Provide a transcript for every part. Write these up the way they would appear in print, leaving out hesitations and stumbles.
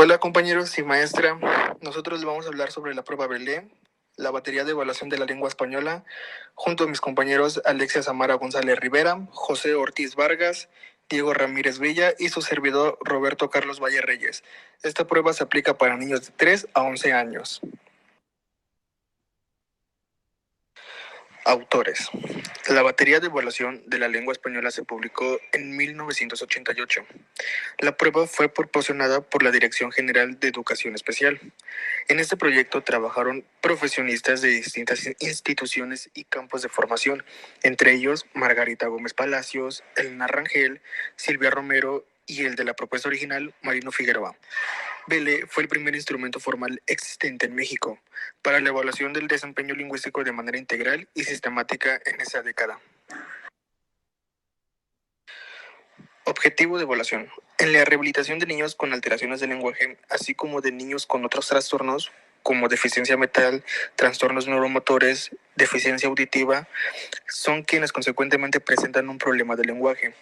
Hola compañeros y maestra, nosotros les vamos a hablar sobre la prueba Belé, la batería de evaluación de la lengua española, junto a mis compañeros Alexia Samara González Rivera, José Ortiz Vargas, Diego Ramírez Villa y su servidor Roberto Carlos Valle Reyes. Esta prueba se aplica para niños de 3 a 11 años. Autores. La batería de evaluación de la lengua española se publicó en 1988. La prueba fue proporcionada por la Dirección General de Educación Especial. En este proyecto trabajaron profesionistas de distintas instituciones y campos de formación, entre ellos Margarita Gómez Palacios, Elena Rangel, Silvia Romero y el de la propuesta original, Marino Figueroa. Belé fue el primer instrumento formal existente en México para la evaluación del desempeño lingüístico de manera integral y sistemática en esa década. Objetivo de evaluación. En la rehabilitación de niños con alteraciones del lenguaje, así como de niños con otros trastornos, como deficiencia mental, trastornos neuromotores, deficiencia auditiva, son quienes consecuentemente presentan un problema de lenguaje.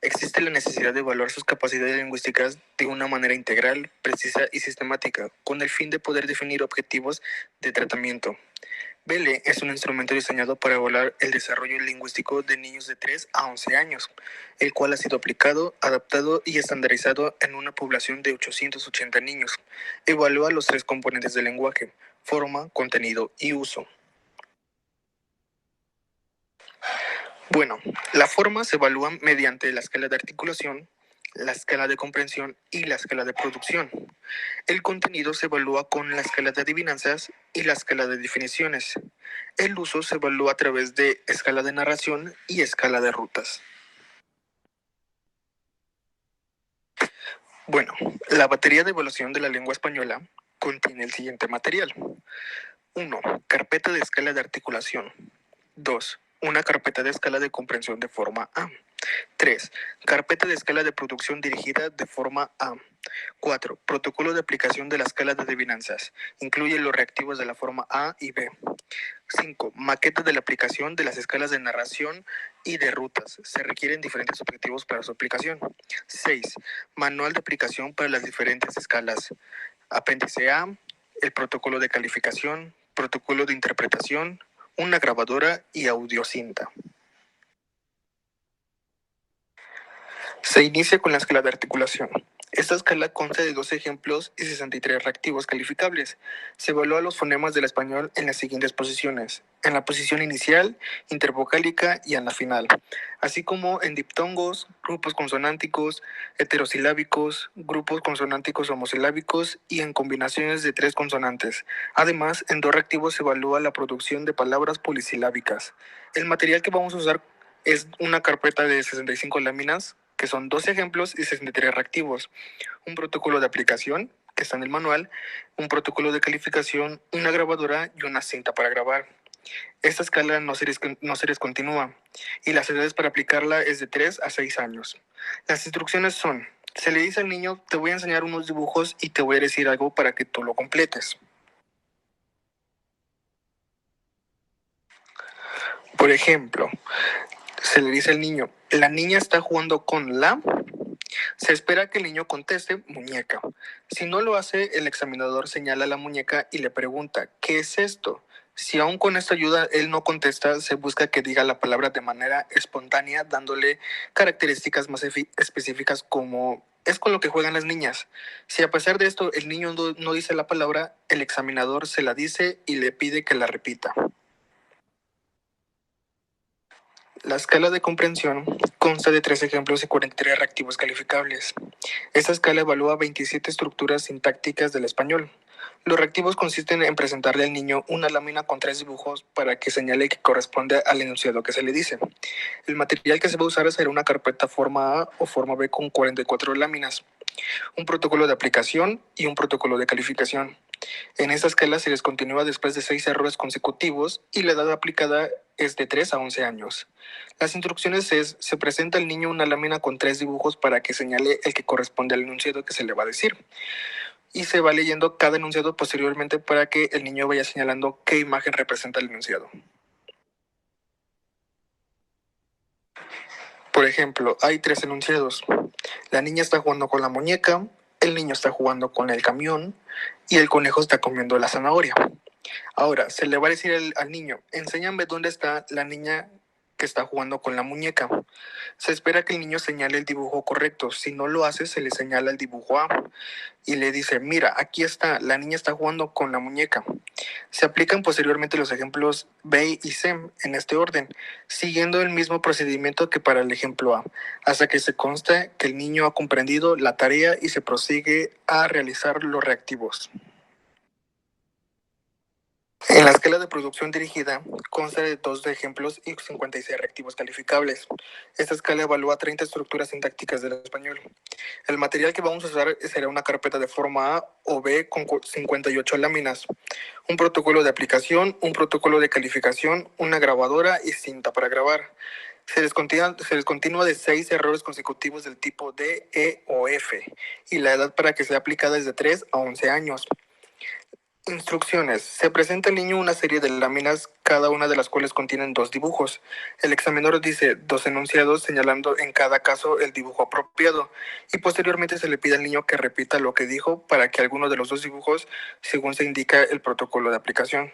Existe la necesidad de evaluar sus capacidades lingüísticas de una manera integral, precisa y sistemática, con el fin de poder definir objetivos de tratamiento. Belé es un instrumento diseñado para evaluar el desarrollo lingüístico de niños de 3 a 11 años, el cual ha sido aplicado, adaptado y estandarizado en una población de 880 niños. Evalúa los 3 componentes del lenguaje: forma, contenido y uso. Bueno, la forma se evalúa mediante la escala de articulación, la escala de comprensión y la escala de producción. El contenido se evalúa con la escala de adivinanzas y la escala de definiciones. El uso se evalúa a través de escala de narración y escala de rutas. Bueno, la batería de evaluación de la lengua española contiene el siguiente material. 1. Carpeta de escala de articulación. 2. Una carpeta de escala de comprensión de forma A. 3. Carpeta de escala de producción dirigida de forma A. 4. Protocolo de aplicación de la escala de adivinanzas. Incluye los reactivos de la forma A y B. 5. Maqueta de la aplicación de las escalas de narración y de rutas. Se requieren diferentes objetivos para su aplicación. 6. Manual de aplicación para las diferentes escalas. Apéndice A, el protocolo de calificación, protocolo de interpretación, una grabadora y audiocinta. Se inicia con la escala de articulación. Esta escala consta de 2 ejemplos y 63 reactivos calificables. Se evalúa los fonemas del español en las siguientes posiciones: en la posición inicial, intervocálica y en la final, así como en diptongos, grupos consonánticos, heterosilábicos, grupos consonánticos homosilábicos y en combinaciones de 3 consonantes. Además, en 2 reactivos se evalúa la producción de palabras polisilábicas. El material que vamos a usar es una carpeta de 65 láminas, que son 12 ejemplos y 63 reactivos, un protocolo de aplicación, que está en el manual, un protocolo de calificación, una grabadora y una cinta para grabar. Esta escala no se descontinúa y las edades para aplicarla es de 3 a 6 años. Las instrucciones son: se le dice al niño, te voy a enseñar unos dibujos y te voy a decir algo para que tú lo completes. Por ejemplo, se le dice al niño, la niña está jugando con la... Se espera que el niño conteste muñeca. Si no lo hace, el examinador señala la muñeca y le pregunta, ¿qué es esto? Si aún con esta ayuda él no contesta, se busca que diga la palabra de manera espontánea, dándole características más específicas como es con lo que juegan las niñas. Si a pesar de esto el niño no dice la palabra, el examinador se la dice y le pide que la repita. La escala de comprensión consta de 3 ejemplos y 43 reactivos calificables. Esta escala evalúa 27 estructuras sintácticas del español. Los reactivos consisten en presentarle al niño una lámina con 3 dibujos para que señale que corresponde al enunciado que se le dice. El material que se va a usar será una carpeta forma A o forma B con 44 láminas, un protocolo de aplicación y un protocolo de calificación. En esta escala se descontinúa después de 6 errores consecutivos y la edad aplicada es de 3 a 11 años. Las instrucciones es: se presenta al niño una lámina con 3 dibujos para que señale el que corresponde al enunciado que se le va a decir. Y se va leyendo cada enunciado posteriormente para que el niño vaya señalando qué imagen representa el enunciado. Por ejemplo, hay 3 enunciados. La niña está jugando con la muñeca, el niño está jugando con el camión y el conejo está comiendo la zanahoria. Ahora, se le va a decir al niño, enséñame dónde está la niña que está jugando con la muñeca. Se espera que el niño señale el dibujo correcto. Si no lo hace, se le señala el dibujo A y le dice, mira, aquí está, la niña está jugando con la muñeca. Se aplican posteriormente los ejemplos B y C en este orden, siguiendo el mismo procedimiento que para el ejemplo A, hasta que se conste que el niño ha comprendido la tarea y se prosigue a realizar los reactivos. En la escala de producción dirigida consta de 2 ejemplos y 56 reactivos calificables. Esta escala evalúa 30 estructuras sintácticas del español. El material que vamos a usar será una carpeta de forma A o B con 58 láminas, un protocolo de aplicación, un protocolo de calificación, una grabadora y cinta para grabar. Se descontinúa de 6 errores consecutivos del tipo D, E o F y la edad para que sea aplicada es de 3 a 11 años. Instrucciones. Se presenta al niño una serie de láminas, cada una de las cuales contienen 2 dibujos. El examinador dice 2 enunciados, señalando en cada caso el dibujo apropiado, y posteriormente se le pide al niño que repita lo que dijo para que alguno de los 2 dibujos, según se indica el protocolo de aplicación.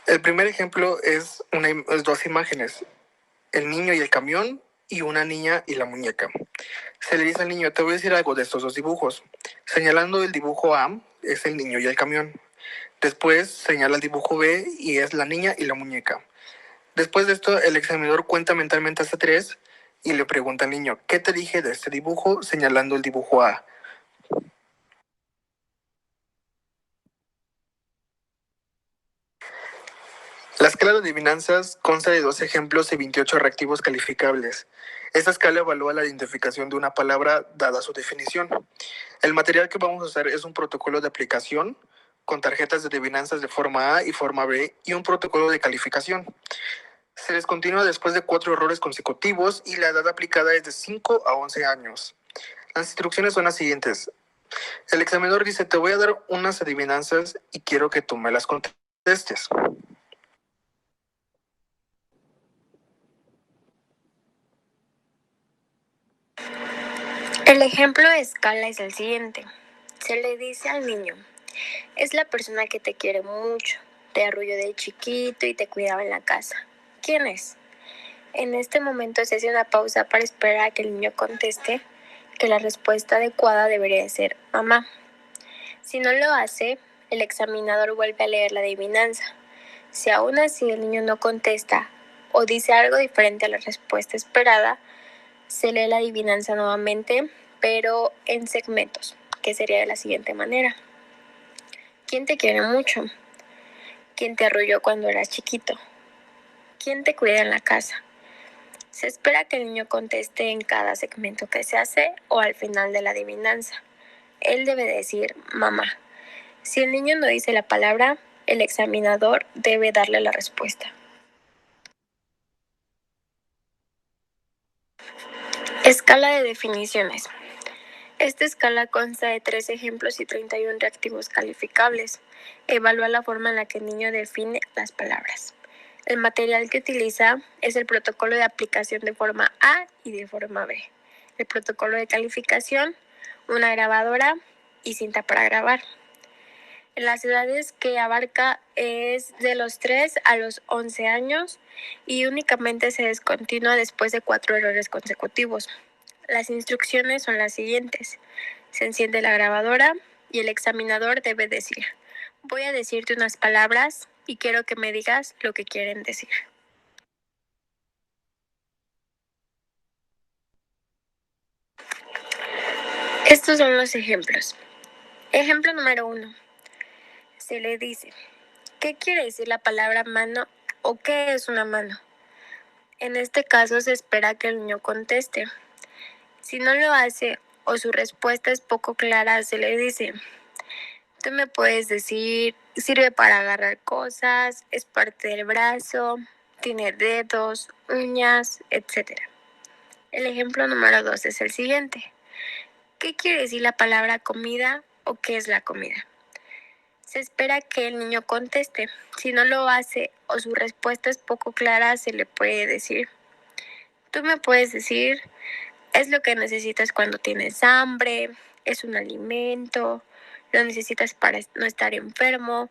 El primer ejemplo es 2 imágenes, el niño y el camión y una niña y la muñeca. Se le dice al niño, te voy a decir algo de estos 2 dibujos. Señalando el dibujo A, es el niño y el camión. Después señala el dibujo B y es la niña y la muñeca. Después de esto, el examinador cuenta mentalmente hasta 3 y le pregunta al niño, ¿qué te dije de este dibujo? Señalando el dibujo A. La escala de adivinanzas consta de 2 ejemplos y 28 reactivos calificables. Esta escala evalúa la identificación de una palabra dada su definición. El material que vamos a usar es un protocolo de aplicación con tarjetas de adivinanzas de forma A y forma B y un protocolo de calificación. Se descontinúa después de 4 errores consecutivos y la edad aplicada es de 5 a 11 años. Las instrucciones son las siguientes. El examinador dice, te voy a dar unas adivinanzas y quiero que tú me las contestes. El ejemplo de escala es el siguiente. Se le dice al niño, es la persona que te quiere mucho, te arrulló de chiquito y te cuidaba en la casa. ¿Quién es? En este momento se hace una pausa para esperar a que el niño conteste que la respuesta adecuada debería ser mamá. Si no lo hace, el examinador vuelve a leer la adivinanza. Si aún así el niño no contesta o dice algo diferente a la respuesta esperada, se lee la adivinanza nuevamente, pero en segmentos, que sería de la siguiente manera. ¿Quién te quiere mucho? ¿Quién te arrulló cuando eras chiquito? ¿Quién te cuida en la casa? Se espera que el niño conteste en cada segmento que se hace o al final de la adivinanza. Él debe decir mamá. Si el niño no dice la palabra, el examinador debe darle la respuesta. Escala de definiciones. Esta escala consta de 3 ejemplos y 31 reactivos calificables. Evalúa la forma en la que el niño define las palabras. El material que utiliza es el protocolo de aplicación de forma A y de forma B. El protocolo de calificación, una grabadora y cinta para grabar. En las edades que abarca es de los 3 a los 11 años y únicamente se descontinúa después de 4 errores consecutivos. Las instrucciones son las siguientes. Se enciende la grabadora y el examinador debe decir, voy a decirte unas palabras y quiero que me digas lo que quieren decir. Estos son los ejemplos. Ejemplo número 1. Se le dice, ¿qué quiere decir la palabra mano o qué es una mano? En este caso se espera que el niño conteste. Si no lo hace o su respuesta es poco clara, se le dice, tú me puedes decir, sirve para agarrar cosas, es parte del brazo, tiene dedos, uñas, etc. El ejemplo número 2 es el siguiente. ¿Qué quiere decir la palabra comida o qué es la comida? Se espera que el niño conteste. Si no lo hace o su respuesta es poco clara, se le puede decir, Tú me puedes decir, es lo que necesitas cuando tienes hambre, es un alimento, lo necesitas para no estar enfermo,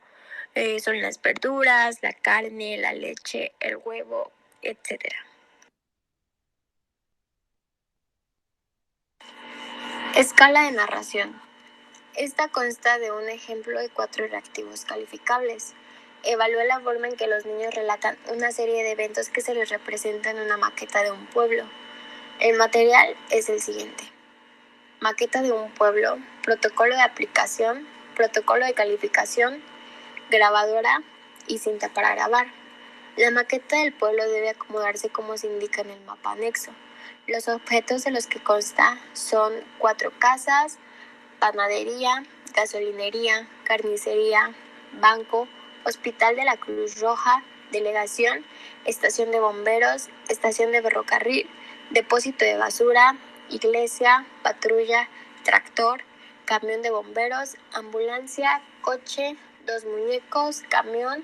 son las verduras, la carne, la leche, el huevo, etc. Escala de narración. Esta consta de un ejemplo de 4 reactivos calificables. Evalúa la forma en que los niños relatan una serie de eventos que se les representa en una maqueta de un pueblo. El material es el siguiente: maqueta de un pueblo, protocolo de aplicación, protocolo de calificación, grabadora y cinta para grabar. La maqueta del pueblo debe acomodarse como se indica en el mapa anexo. Los objetos de los que consta son 4 casas, panadería, gasolinería, carnicería, banco, hospital de la Cruz Roja, delegación, estación de bomberos, estación de ferrocarril, depósito de basura, iglesia, patrulla, tractor, camión de bomberos, ambulancia, coche, 2 muñecos, camión,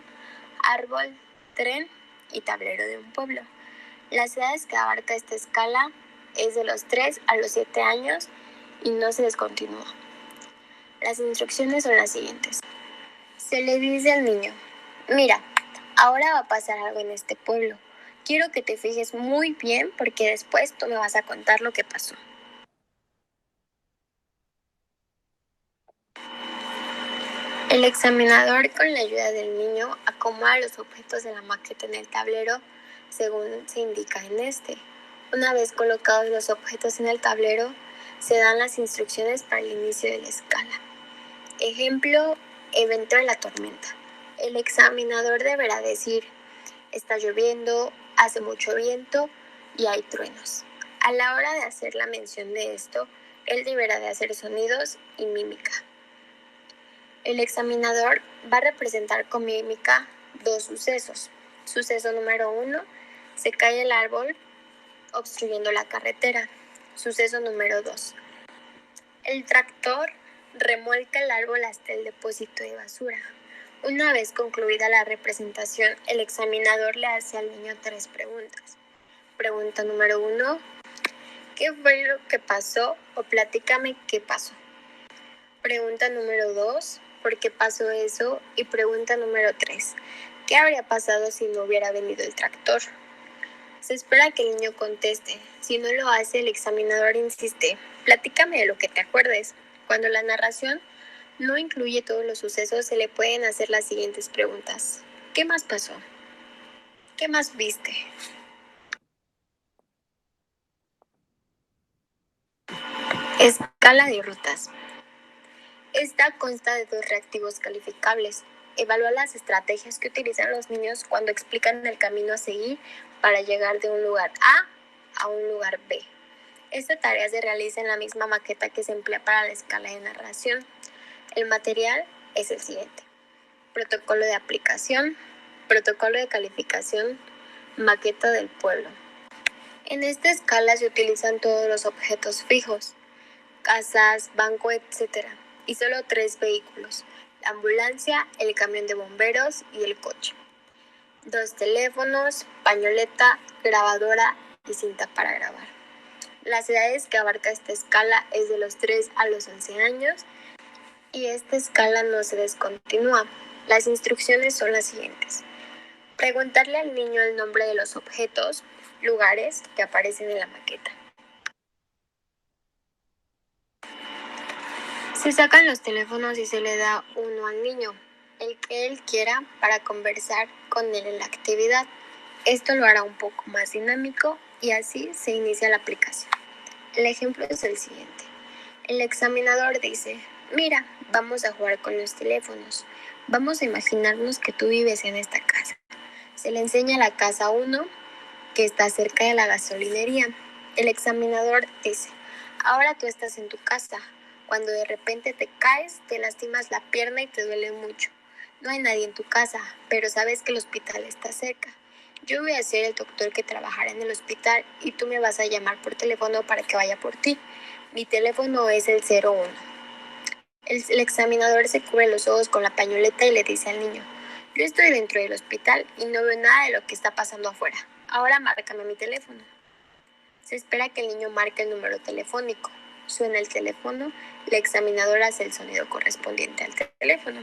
árbol, tren y tablero de un pueblo. Las edades que abarca esta escala es de los 3 a los 7 años y no se descontinúa. Las instrucciones son las siguientes. Se le dice al niño: mira, ahora va a pasar algo en este pueblo. Quiero que te fijes muy bien porque después tú me vas a contar lo que pasó. El examinador, con la ayuda del niño, acomoda los objetos de la maqueta en el tablero según se indica en este. Una vez colocados los objetos en el tablero, se dan las instrucciones para el inicio de la escala. Ejemplo, evento de la tormenta. El examinador deberá decir: está lloviendo, hace mucho viento y hay truenos. A la hora de hacer la mención de esto, él deberá de hacer sonidos y mímica. El examinador va a representar con mímica 2 sucesos. Suceso número 1, se cae el árbol obstruyendo la carretera. Suceso número 2, el tractor remolca el árbol hasta el depósito de basura. Una vez concluida la representación, el examinador le hace al niño 3 preguntas. Pregunta número 1, ¿qué fue lo que pasó? O platícame qué pasó. Pregunta número 2, ¿por qué pasó eso? Y pregunta número 3, ¿qué habría pasado si no hubiera venido el tractor? Se espera que el niño conteste. Si no lo hace, el examinador insiste: platícame de lo que te acuerdes. Cuando la narración no incluye todos los sucesos, se le pueden hacer las siguientes preguntas. ¿Qué más pasó? ¿Qué más viste? Escala de rutas. Esta consta de 2 reactivos calificables. Evalúa las estrategias que utilizan los niños cuando explican el camino a seguir para llegar de un lugar A un lugar B. Esta tarea se realiza en la misma maqueta que se emplea para la escala de narración. El material es el siguiente: protocolo de aplicación, protocolo de calificación, maqueta del pueblo. En esta escala se utilizan todos los objetos fijos, casas, banco, etc. y solo 3 vehículos: la ambulancia, el camión de bomberos y el coche. 2 teléfonos, pañoleta, grabadora y cinta para grabar. Las edades que abarca esta escala es de los 3 a los 11 años y esta escala no se descontinúa. Las instrucciones son las siguientes: preguntarle al niño el nombre de los objetos, lugares que aparecen en la maqueta. Se sacan los teléfonos y se le da uno al niño, el que él quiera, para conversar con él en la actividad. Esto lo hará un poco más dinámico y así se inicia la aplicación. El ejemplo es el siguiente. El examinador dice: mira, vamos a jugar con los teléfonos. Vamos a imaginarnos que tú vives en esta casa. Se le enseña la casa 1, que está cerca de la gasolinería. El examinador dice: ahora tú estás en tu casa. Cuando de repente te caes, te lastimas la pierna y te duele mucho. No hay nadie en tu casa, pero sabes que el hospital está cerca. Yo voy a ser el doctor que trabajará en el hospital y tú me vas a llamar por teléfono para que vaya por ti. Mi teléfono es el 01. El examinador se cubre los ojos con la pañoleta y le dice al niño: yo estoy dentro del hospital y no veo nada de lo que está pasando afuera. Ahora márcame mi teléfono. Se espera que el niño marque el número telefónico. Suena el teléfono, la examinadora hace el sonido correspondiente al teléfono.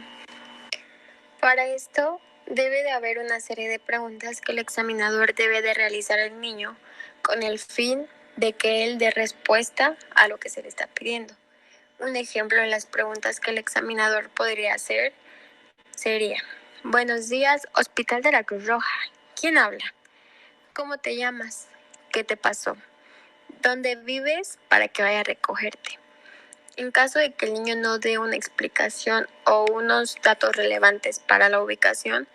Para esto, debe de haber una serie de preguntas que el examinador debe de realizar al niño con el fin de que él dé respuesta a lo que se le está pidiendo. Un ejemplo de las preguntas que el examinador podría hacer sería: buenos días, Hospital de la Cruz Roja. ¿Quién habla? ¿Cómo te llamas? ¿Qué te pasó? ¿Dónde vives para que vaya a recogerte? En caso de que el niño no dé una explicación o unos datos relevantes para la ubicación,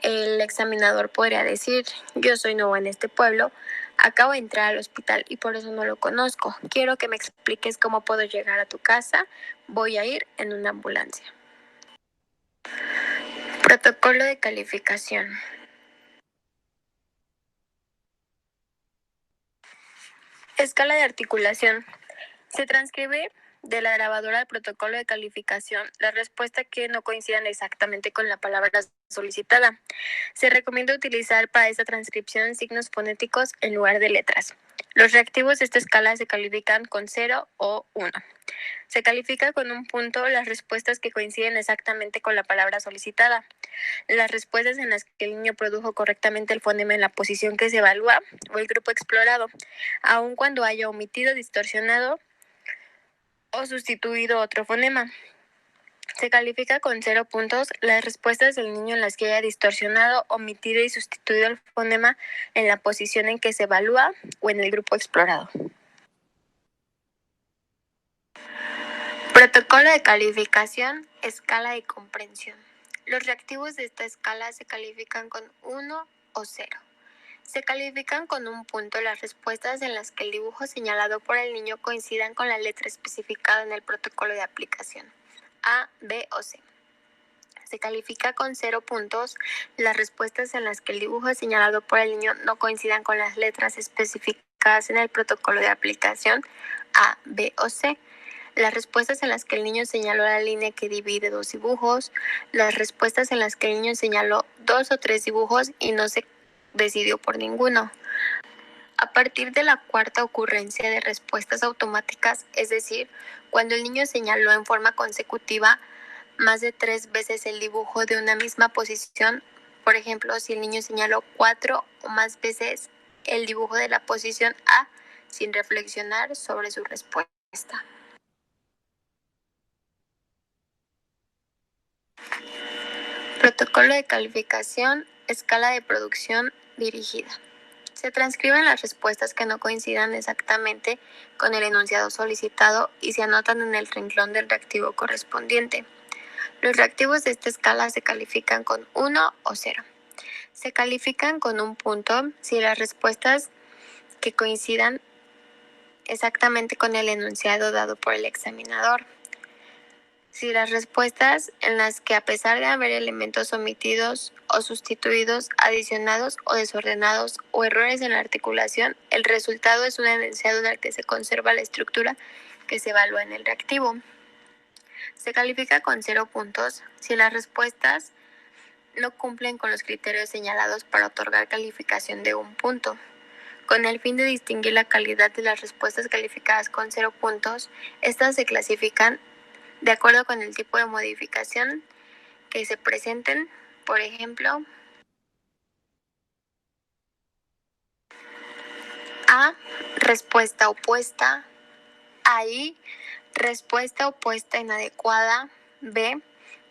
el examinador podría decir: yo soy nuevo en este pueblo, acabo de entrar al hospital y por eso no lo conozco. Quiero que me expliques cómo puedo llegar a tu casa. Voy a ir en una ambulancia. Protocolo de calificación. Escala de articulación. Se transcribe de la grabadora del protocolo de calificación la respuesta que no coincidan exactamente con la palabra solicitada. Se recomienda utilizar para esta transcripción signos fonéticos en lugar de letras. Los reactivos de esta escala se califican con 0 o 1. Se califica con un punto las respuestas que coinciden exactamente con la palabra solicitada. Las respuestas en las que el niño produjo correctamente el fonema en la posición que se evalúa o el grupo explorado, aun cuando haya omitido, distorsionado o sustituido otro fonema. Se califica con 0 puntos las respuestas del niño en las que haya distorsionado, omitido y sustituido el fonema en la posición en que se evalúa o en el grupo explorado. Protocolo de calificación, escala de comprensión. Los reactivos de esta escala se califican con 1 o 0. Se califican con un punto las respuestas en las que el dibujo señalado por el niño coincidan con la letra especificada en el protocolo de aplicación, A, B o C. Se califica con 0 puntos las respuestas en las que el dibujo señalado por el niño no coincidan con las letras especificadas en el protocolo de aplicación, A, B o C. Las respuestas en las que el niño señaló la línea que divide dos dibujos, las respuestas en las que el niño señaló 2 o 3 dibujos y no se decidió por ninguno. A partir de la cuarta ocurrencia de respuestas automáticas, es decir, cuando el niño señaló en forma consecutiva más de 3 veces el dibujo de una misma posición, por ejemplo, si el niño señaló 4 o más veces el dibujo de la posición A sin reflexionar sobre su respuesta. Protocolo de calificación, escala de producción dirigida. Se transcriben las respuestas que no coincidan exactamente con el enunciado solicitado y se anotan en el renglón del reactivo correspondiente. Los reactivos de esta escala se califican con 1 o 0. Se califican con un punto si las respuestas que coincidan exactamente con el enunciado dado por el examinador. Si las respuestas en las que, a pesar de haber elementos omitidos o sustituidos, adicionados o desordenados o errores en la articulación, el resultado es un enunciado en el que se conserva la estructura que se evalúa en el reactivo. Se califica con 0 puntos si las respuestas no cumplen con los criterios señalados para otorgar calificación de 1 punto. Con el fin de distinguir la calidad de las respuestas calificadas con 0 puntos, estas se clasifican de acuerdo con el tipo de modificación que se presenten. Por ejemplo, A, respuesta opuesta; AI, respuesta opuesta inadecuada; B,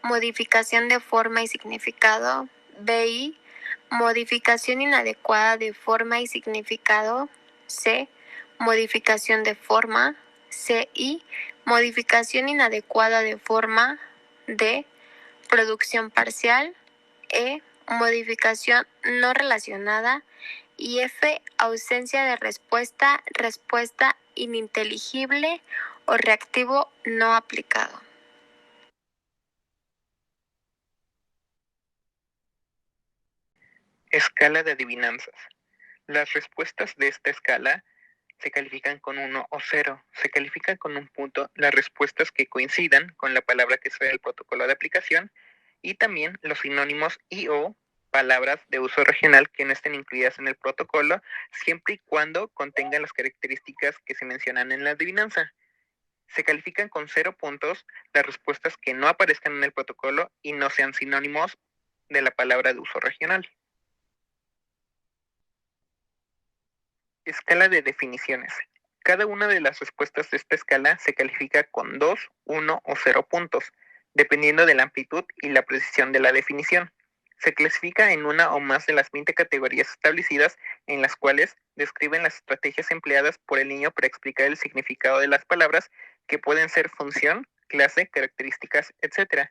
modificación de forma y significado; BI, modificación inadecuada de forma y significado; C, modificación de forma; CI, modificación inadecuada de forma; D, producción parcial; E, modificación no relacionada; y F, ausencia de respuesta, respuesta ininteligible o reactivo no aplicado. Escala de adivinanzas. Las respuestas de esta escala se califican con 1 o 0. Se califican con un punto las respuestas que coincidan con la palabra que sea el protocolo de aplicación y también los sinónimos y o palabras de uso regional que no estén incluidas en el protocolo, siempre y cuando contengan las características que se mencionan en la adivinanza. Se califican con 0 puntos las respuestas que no aparezcan en el protocolo y no sean sinónimos de la palabra de uso regional. Escala de definiciones. Cada una de las respuestas de esta escala se califica con 2, 1 o 0 puntos, dependiendo de la amplitud y la precisión de la definición. Se clasifica en una o más de las 20 categorías establecidas en las cuales describen las estrategias empleadas por el niño para explicar el significado de las palabras, que pueden ser función, clase, características, etc.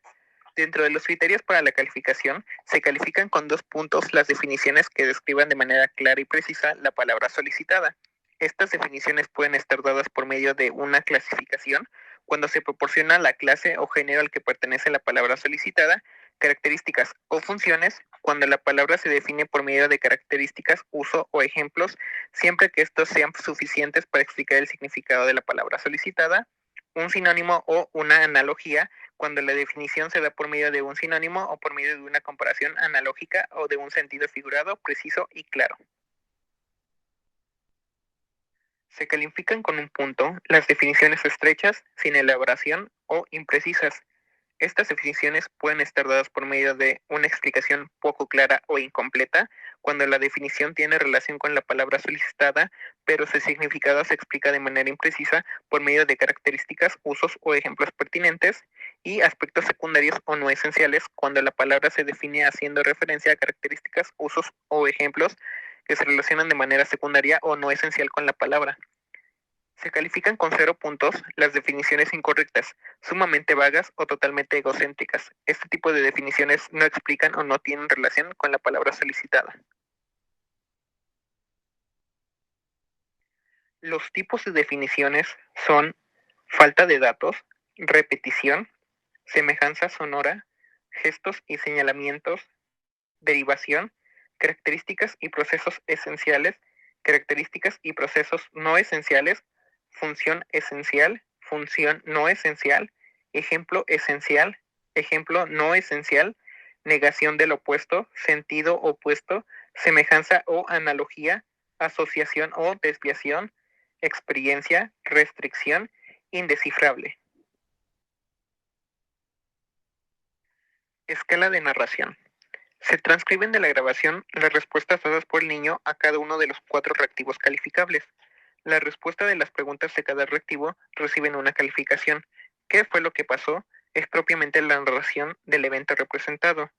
Dentro de los criterios para la calificación, se califican con 2 puntos las definiciones que describan de manera clara y precisa la palabra solicitada. Estas definiciones pueden estar dadas por medio de una clasificación, cuando se proporciona la clase o género al que pertenece la palabra solicitada, características o funciones, cuando la palabra se define por medio de características, uso o ejemplos, siempre que estos sean suficientes para explicar el significado de la palabra solicitada, un sinónimo o una analogía, cuando la definición se da por medio de un sinónimo o por medio de una comparación analógica o de un sentido figurado, preciso y claro. Se califican con un punto las definiciones estrechas, sin elaboración o imprecisas. Estas definiciones pueden estar dadas por medio de una explicación poco clara o incompleta, cuando la definición tiene relación con la palabra solicitada, pero su significado se explica de manera imprecisa por medio de características, usos o ejemplos pertinentes, y aspectos secundarios o no esenciales, cuando la palabra se define haciendo referencia a características, usos o ejemplos que se relacionan de manera secundaria o no esencial con la palabra. Se califican con 0 puntos las definiciones incorrectas, sumamente vagas o totalmente egocéntricas. Este tipo de definiciones no explican o no tienen relación con la palabra solicitada. Los tipos de definiciones son falta de datos, repetición, semejanza sonora, gestos y señalamientos, derivación, características y procesos esenciales, características y procesos no esenciales, función esencial, función no esencial, ejemplo esencial, ejemplo no esencial, negación del opuesto, sentido opuesto, semejanza o analogía, asociación o desviación, experiencia, restricción, indescifrable. Escala de narración. Se transcriben de la grabación las respuestas dadas por el niño a cada uno de los 4 reactivos calificables. La respuesta de las preguntas de cada reactivo reciben una calificación. ¿Qué fue lo que pasó? Es propiamente la narración del evento representado.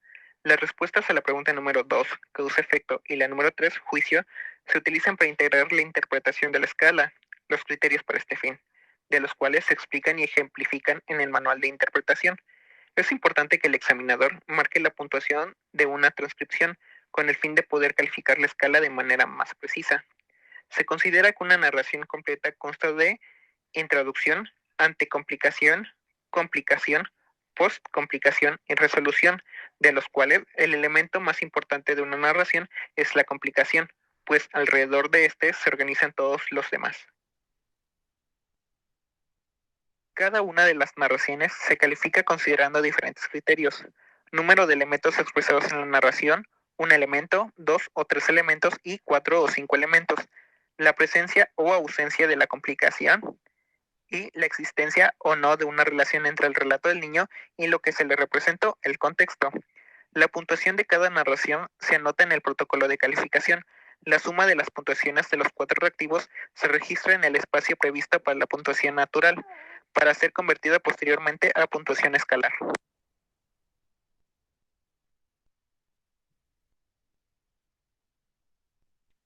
Las respuestas a la pregunta número 2, causa-efecto, y la número 3, juicio, se utilizan para integrar la interpretación de la escala, los criterios para este fin, de los cuales se explican y ejemplifican en el manual de interpretación. Es importante que el examinador marque la puntuación de una transcripción con el fin de poder calificar la escala de manera más precisa. Se considera que una narración completa consta de introducción, antecomplicación, complicación, postcomplicación y resolución, de los cuales el elemento más importante de una narración es la complicación, pues alrededor de este se organizan todos los demás. Cada una de las narraciones se califica considerando diferentes criterios: número de elementos expresados en la narración, un elemento, 2 o 3 elementos y 4 o 5 elementos, la presencia o ausencia de la complicación y la existencia o no de una relación entre el relato del niño y lo que se le representó, el contexto. La puntuación de cada narración se anota en el protocolo de calificación. La suma de las puntuaciones de los 4 reactivos se registra en el espacio previsto para la puntuación natural, para ser convertida posteriormente a puntuación escalar.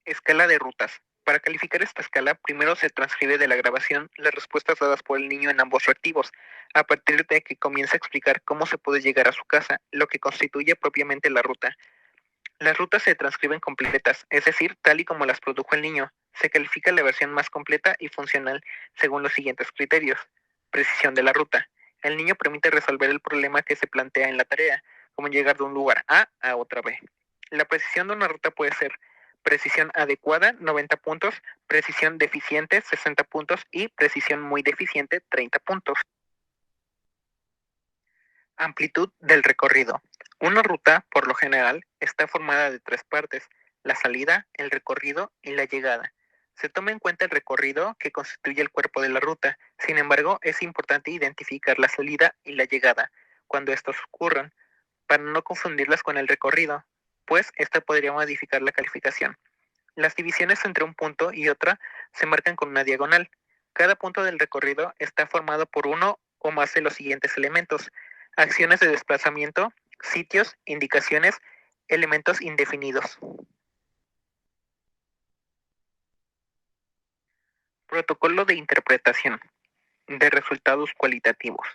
Escala de rutas. Para calificar esta escala, primero se transcribe de la grabación las respuestas dadas por el niño en ambos reactivos, a partir de que comienza a explicar cómo se puede llegar a su casa, lo que constituye propiamente la ruta. Las rutas se transcriben completas, es decir, tal y como las produjo el niño. Se califica la versión más completa y funcional según los siguientes criterios. Precisión de la ruta. El niño permite resolver el problema que se plantea en la tarea, como llegar de un lugar a otra B. La precisión de una ruta puede ser precisión adecuada, 90 puntos, precisión deficiente, 60 puntos y precisión muy deficiente, 30 puntos. Amplitud del recorrido. Una ruta, por lo general, está formada de 3 partes: la salida, el recorrido y la llegada. Se toma en cuenta el recorrido, que constituye el cuerpo de la ruta. Sin embargo, es importante identificar la salida y la llegada cuando estos ocurran, para no confundirlas con el recorrido, pues esta podría modificar la calificación. Las divisiones entre un punto y otra se marcan con una diagonal. Cada punto del recorrido está formado por uno o más de los siguientes elementos: acciones de desplazamiento, sitios, indicaciones, elementos indefinidos. Protocolo de interpretación de resultados cualitativos.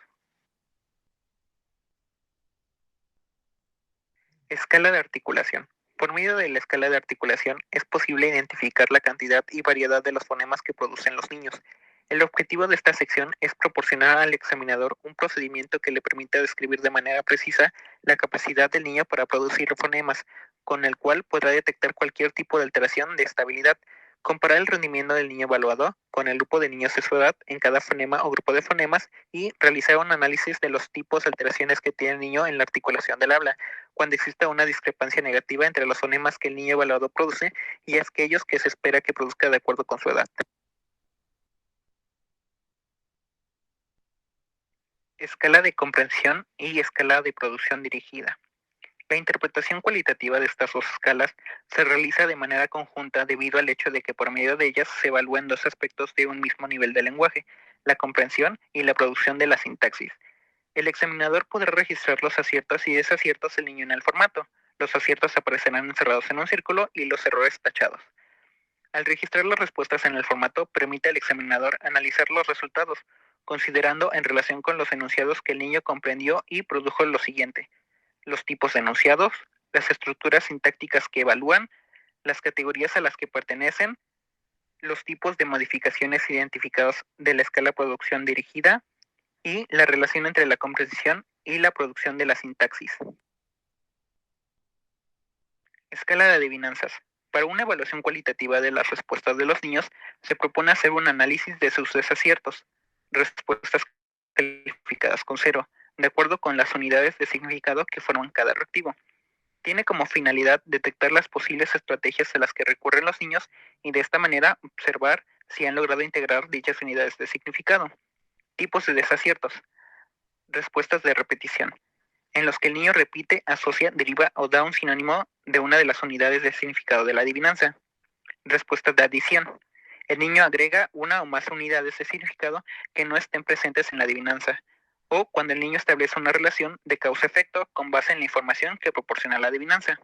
Escala de articulación. Por medio de la escala de articulación es posible identificar la cantidad y variedad de los fonemas que producen los niños. El objetivo de esta sección es proporcionar al examinador un procedimiento que le permita describir de manera precisa la capacidad del niño para producir fonemas, con el cual podrá detectar cualquier tipo de alteración de estabilidad, comparar el rendimiento del niño evaluado con el grupo de niños de su edad en cada fonema o grupo de fonemas y realizar un análisis de los tipos de alteraciones que tiene el niño en la articulación del habla, cuando exista una discrepancia negativa entre los fonemas que el niño evaluado produce y aquellos que se espera que produzca de acuerdo con su edad. Escala de comprensión y escala de producción dirigida. La interpretación cualitativa de estas dos escalas se realiza de manera conjunta debido al hecho de que por medio de ellas se evalúan dos aspectos de un mismo nivel de lenguaje: la comprensión y la producción de la sintaxis. El examinador podrá registrar los aciertos y desaciertos del niño en el formato. Los aciertos aparecerán encerrados en un círculo y los errores tachados. Al registrar las respuestas en el formato, permite al examinador analizar los resultados, considerando en relación con los enunciados que el niño comprendió y produjo lo siguiente: los tipos de enunciados, las estructuras sintácticas que evalúan, las categorías a las que pertenecen, los tipos de modificaciones identificados de la escala producción dirigida y la relación entre la comprensión y la producción de la sintaxis. Escala de adivinanzas. Para una evaluación cualitativa de las respuestas de los niños, se propone hacer un análisis de sus desaciertos, respuestas calificadas con 0, de acuerdo con las unidades de significado que forman cada reactivo. Tiene como finalidad detectar las posibles estrategias a las que recurren los niños y de esta manera observar si han logrado integrar dichas unidades de significado. Tipos de desaciertos. Respuestas de repetición, en los que el niño repite, asocia, deriva o da un sinónimo de una de las unidades de significado de la adivinanza. Respuestas de adición. El niño agrega una o más unidades de significado que no estén presentes en la adivinanza, o cuando el niño establece una relación de causa-efecto con base en la información que proporciona la adivinanza.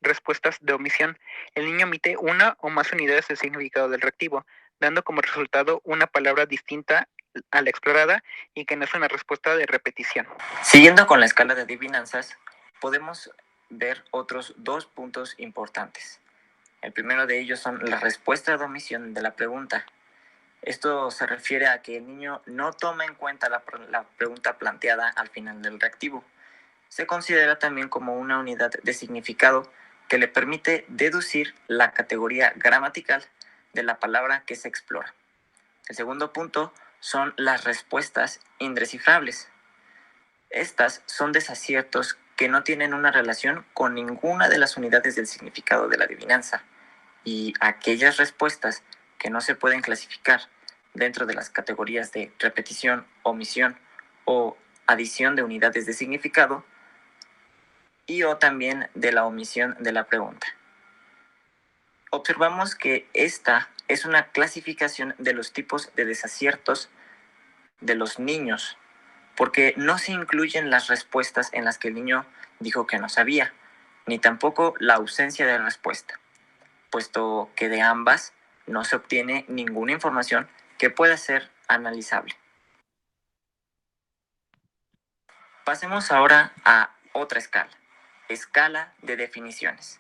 Respuestas de omisión. El niño omite una o más unidades de significado del reactivo, dando como resultado una palabra distinta a la explorada y que no es una respuesta de repetición. Siguiendo con la escala de adivinanzas, podemos ver otros dos puntos importantes. El primero de ellos son la respuesta de omisión de la pregunta. Esto se refiere a que el niño no toma en cuenta la pregunta planteada al final del reactivo. Se considera también como una unidad de significado que le permite deducir la categoría gramatical de la palabra que se explora. El segundo punto son las respuestas indescifrables. Estas son desaciertos que no tienen una relación con ninguna de las unidades del significado de la adivinanza, y aquellas respuestas que no se pueden clasificar dentro de las categorías de repetición, omisión o adición de unidades de significado, y o también de la omisión de la pregunta. Observamos que esta es una clasificación de los tipos de desaciertos de los niños, porque no se incluyen las respuestas en las que el niño dijo que no sabía, ni tampoco la ausencia de respuesta, puesto que de ambas no se obtiene ninguna información que pueda ser analizable. Pasemos ahora a otra escala, escala de definiciones.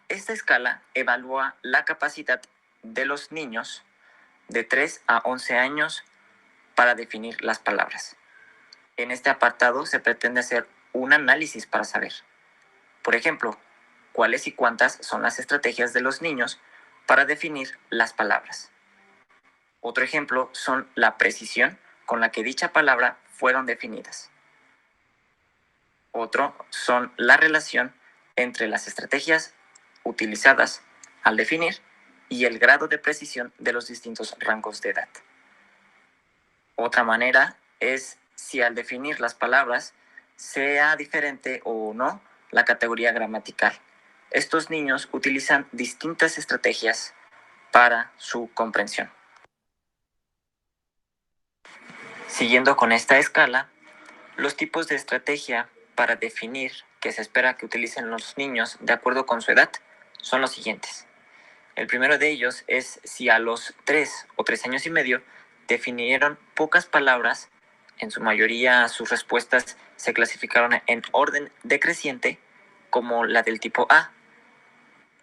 Esta escala evalúa la capacidad de los niños de 3 a 11 años para definir las palabras. En este apartado se pretende hacer un análisis para saber, por ejemplo, cuáles y cuántas son las estrategias de los niños para definir las palabras. Otro ejemplo son la precisión con la que dicha palabra fueron definidas. Otro son la relación entre las estrategias utilizadas al definir y el grado de precisión de los distintos rangos de edad. Otra manera es si al definir las palabras sea diferente o no la categoría gramatical. Estos niños utilizan distintas estrategias para su comprensión. Siguiendo con esta escala, los tipos de estrategia para definir que se espera que utilicen los niños de acuerdo con su edad son los siguientes. El primero de ellos es si a los 3 o 3 años y medio definieron pocas palabras, en su mayoría sus respuestas se clasificaron en orden decreciente, como la del tipo A,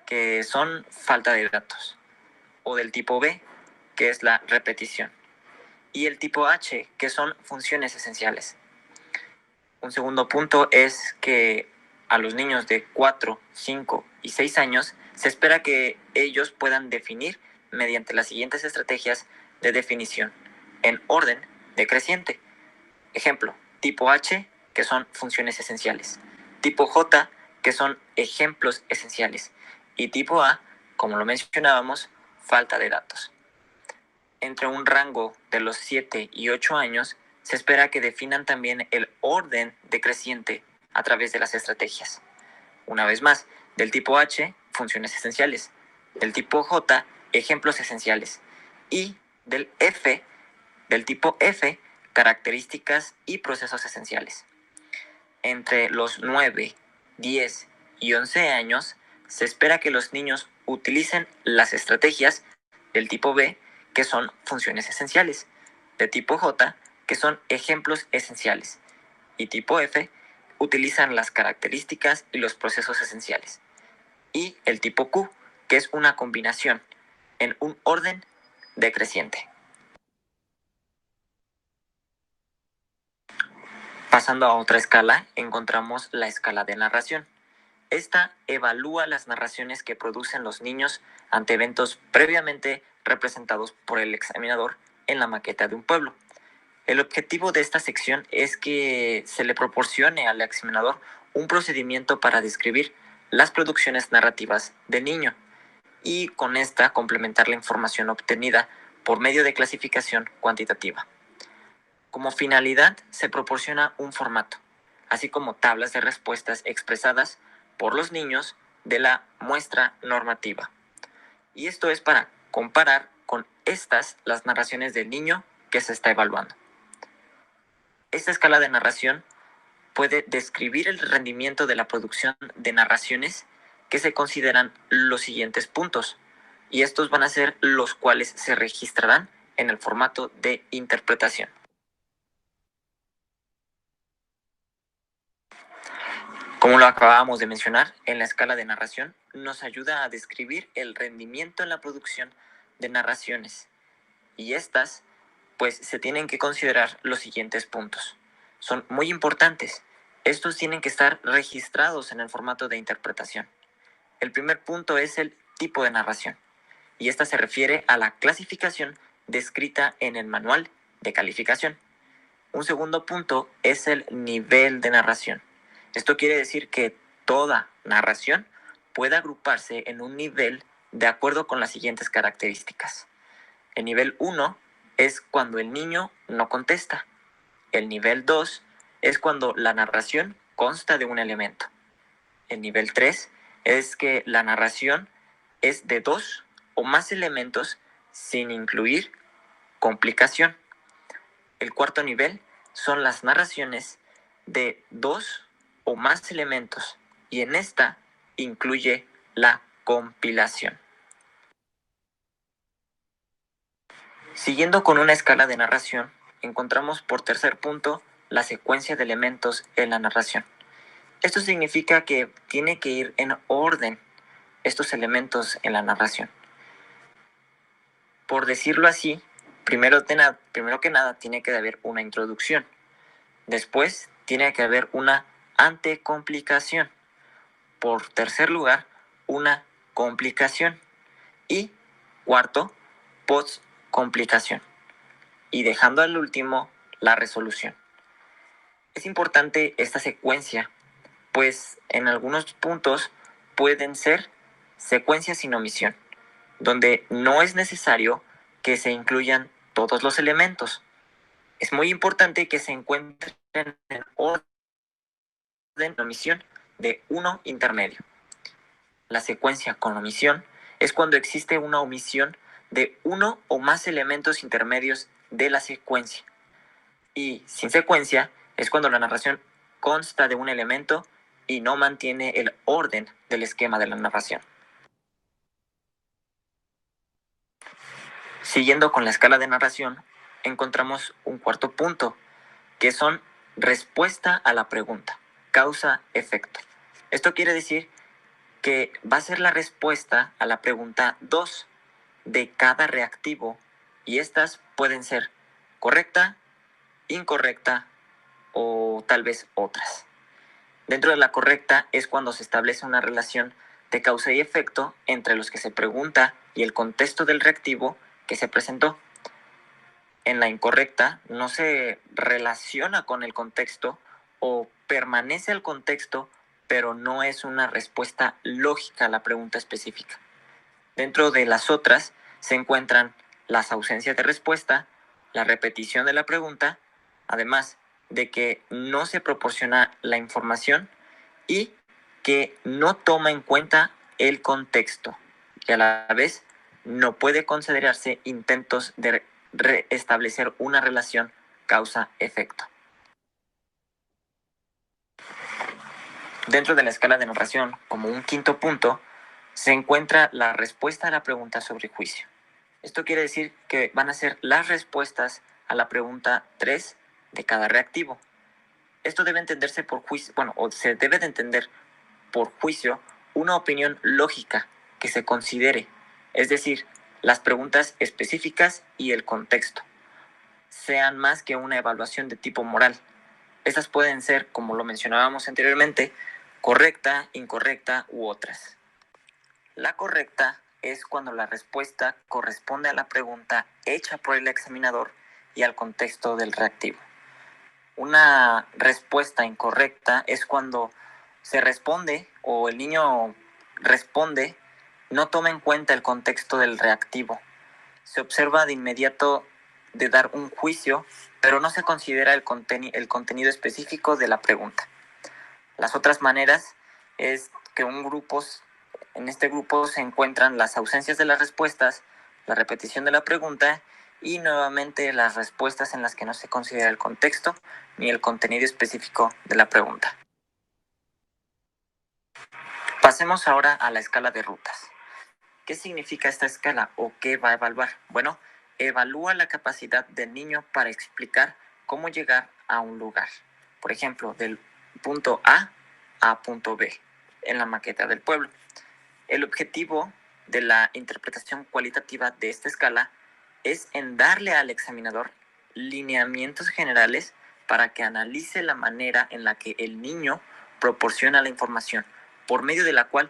que son falta de datos, o del tipo B, que es la repetición, y el tipo H, que son funciones esenciales. Un segundo punto es que a los niños de 4, 5 y 6 años se espera que ellos puedan definir mediante las siguientes estrategias de definición en orden decreciente. Ejemplo, tipo H, que son funciones esenciales, tipo J, que son ejemplos esenciales, y tipo A, como lo mencionábamos, falta de datos. Entre un rango de los 7 y 8 años, se espera que definan también el orden decreciente a través de las estrategias. Una vez más, del tipo H, funciones esenciales, del tipo J, ejemplos esenciales, y del tipo F, características y procesos esenciales. Entre los 9, 10 y 11 años, se espera que los niños utilicen las estrategias del tipo B, que son funciones esenciales, de tipo J, que son ejemplos esenciales, y tipo F, utilizan las características y los procesos esenciales, y el tipo Q, que es una combinación en un orden decreciente. Pasando a otra escala, encontramos la escala de narración. Esta evalúa las narraciones que producen los niños ante eventos previamente representados por el examinador en la maqueta de un pueblo. El objetivo de esta sección es que se le proporcione al examinador un procedimiento para describir las producciones narrativas del niño y con esta complementar la información obtenida por medio de clasificación cuantitativa. Como finalidad se proporciona un formato, así como tablas de respuestas expresadas por los niños de la muestra normativa. Y esto es para comparar con las narraciones del niño que se está evaluando. Esta escala de narración puede describir el rendimiento de la producción de narraciones que se consideran los siguientes puntos, y estos van a ser los cuales se registrarán en el formato de interpretación. Como lo acabábamos de mencionar, en la escala de narración nos ayuda a describir el rendimiento en la producción de narraciones. Y estas, pues, se tienen que considerar los siguientes puntos. Son muy importantes. Estos tienen que estar registrados en el formato de interpretación. El primer punto es el tipo de narración. Y esta se refiere a la clasificación descrita en el manual de calificación. Un segundo punto es el nivel de narración. Esto quiere decir que toda narración puede agruparse en un nivel de acuerdo con las siguientes características. El nivel 1 es cuando el niño no contesta. El nivel 2 es cuando la narración consta de un elemento. El nivel 3 es que la narración es de 2 o más elementos sin incluir complicación. El cuarto nivel son las narraciones de 2 o más elementos, y en esta incluye la compilación. Siguiendo con una escala de narración, encontramos por tercer punto la secuencia de elementos en la narración. Esto significa que tiene que ir en orden estos elementos en la narración. Por decirlo así, primero que nada tiene que haber una introducción. Después tiene que haber una antecomplicación. Por tercer lugar, una complicación. Y cuarto, postcomplicación. Y dejando al último, la resolución. Es importante esta secuencia pues en algunos puntos pueden ser secuencias sin omisión, donde no es necesario que se incluyan todos los elementos. Es muy importante que se encuentren en orden de omisión de uno intermedio. La secuencia con omisión es cuando existe una omisión de uno o más elementos intermedios de la secuencia. Y sin secuencia es cuando la narración consta de un elemento y no mantiene el orden del esquema de la narración. Siguiendo con la escala de narración, encontramos un cuarto punto, que son respuesta a la pregunta, causa-efecto. Esto quiere decir que va a ser la respuesta a la pregunta 2 de cada reactivo, y estas pueden ser correcta, incorrecta o tal vez otras. Dentro de la correcta es cuando se establece una relación de causa y efecto entre los que se pregunta y el contexto del reactivo que se presentó. En la incorrecta no se relaciona con el contexto o permanece al contexto, pero no es una respuesta lógica a la pregunta específica. Dentro de las otras se encuentran las ausencias de respuesta, la repetición de la pregunta, además de que no se proporciona la información y que no toma en cuenta el contexto, y a la vez no puede considerarse intentos de restablecer una relación causa-efecto. Dentro de la escala de narración, como un quinto punto, se encuentra la respuesta a la pregunta sobre juicio. Esto quiere decir que van a ser las respuestas a la pregunta 3 de cada reactivo. Esto debe entenderse por juicio, o se debe de entender por juicio una opinión lógica que se considere, es decir, las preguntas específicas y el contexto, sean más que una evaluación de tipo moral. Estas pueden ser, como lo mencionábamos anteriormente, correcta, incorrecta u otras. La correcta es cuando la respuesta corresponde a la pregunta hecha por el examinador y al contexto del reactivo. Una respuesta incorrecta es cuando se responde o el niño responde, no toma en cuenta el contexto del reactivo. Se observa de inmediato de dar un juicio, pero no se considera el contenido específico de la pregunta. Las otras maneras es que en este grupo se encuentran las ausencias de las respuestas, la repetición de la pregunta y nuevamente las respuestas en las que no se considera el contexto ni el contenido específico de la pregunta. Pasemos ahora a la escala de rutas. ¿Qué significa esta escala o qué va a evaluar? Bueno, evalúa la capacidad del niño para explicar cómo llegar a un lugar. Por ejemplo, del punto A punto B, en la maqueta del pueblo. El objetivo de la interpretación cualitativa de esta escala es en darle al examinador lineamientos generales para que analice la manera en la que el niño proporciona la información, por medio de la cual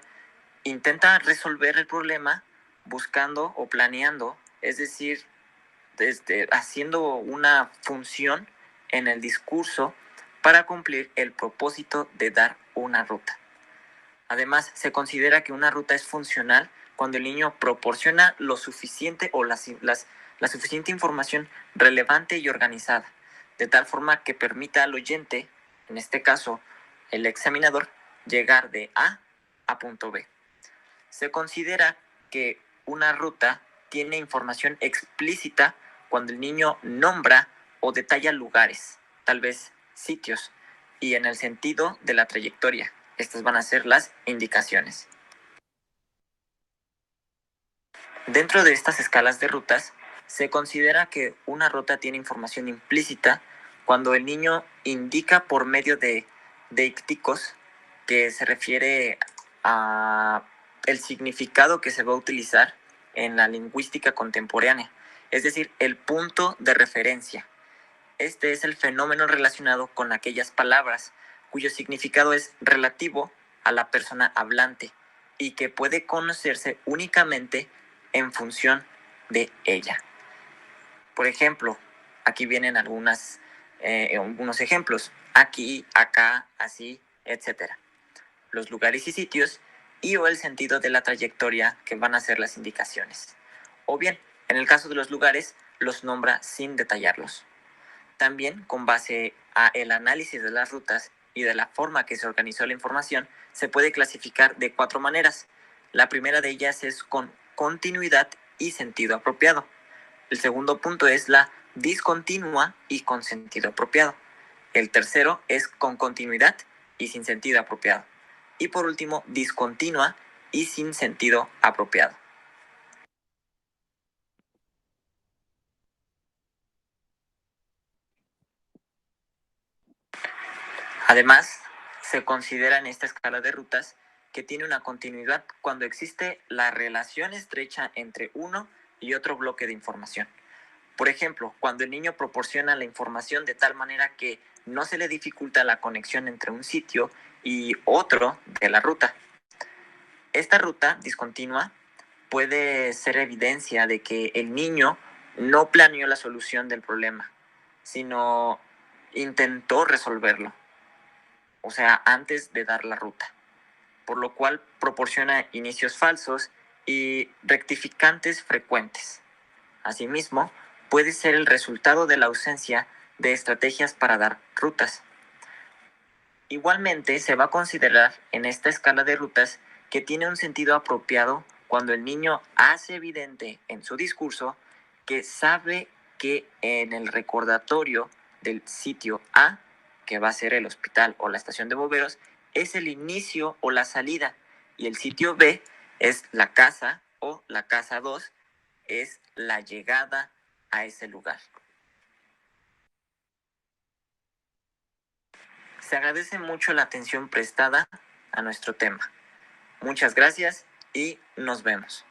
intenta resolver el problema buscando o planeando, es decir, haciendo una función en el discurso para cumplir el propósito de dar una ruta. Además, se considera que una ruta es funcional cuando el niño proporciona lo suficiente o la suficiente información relevante y organizada, de tal forma que permita al oyente, en este caso el examinador, llegar de A punto B. Se considera que una ruta tiene información explícita cuando el niño nombra o detalla lugares, tal vez sitios, y en el sentido de la trayectoria. Estas van a ser las indicaciones. Dentro de estas escalas de rutas, se considera que una ruta tiene información implícita cuando el niño indica por medio de deícticos, que se refiere a el significado que se va a utilizar en la lingüística contemporánea, es decir, el punto de referencia. Este es el fenómeno relacionado con aquellas palabras cuyo significado es relativo a la persona hablante y que puede conocerse únicamente en función de ella. Por ejemplo, aquí vienen algunos ejemplos: aquí, acá, así, etc. los lugares y sitios, y o el sentido de la trayectoria que van a ser las indicaciones. O bien, en el caso de los lugares, los nombra sin detallarlos. También, con base a el análisis de las rutas y de la forma que se organizó la información, se puede clasificar de 4 maneras. La primera de ellas es con continuidad y sentido apropiado. El segundo punto es la discontinua y con sentido apropiado. El tercero es con continuidad y sin sentido apropiado. Y por último, discontinua y sin sentido apropiado. Además, se considera en esta escala de rutas que tiene una continuidad cuando existe la relación estrecha entre uno y otro bloque de información. Por ejemplo, cuando el niño proporciona la información de tal manera que no se le dificulta la conexión entre un sitio y otro de la ruta. Esta ruta discontinua puede ser evidencia de que el niño no planeó la solución del problema, sino intentó resolverlo, o sea, antes de dar la ruta, por lo cual proporciona inicios falsos y rectificantes frecuentes. Asimismo, puede ser el resultado de la ausencia de estrategias para dar rutas. Igualmente, se va a considerar en esta escala de rutas que tiene un sentido apropiado cuando el niño hace evidente en su discurso que sabe que en el recordatorio del sitio A, que va a ser el hospital o la estación de bomberos, es el inicio o la salida, y el sitio B es la casa o la casa 2, es la llegada a ese lugar. Se agradece mucho la atención prestada a nuestro tema. Muchas gracias y nos vemos.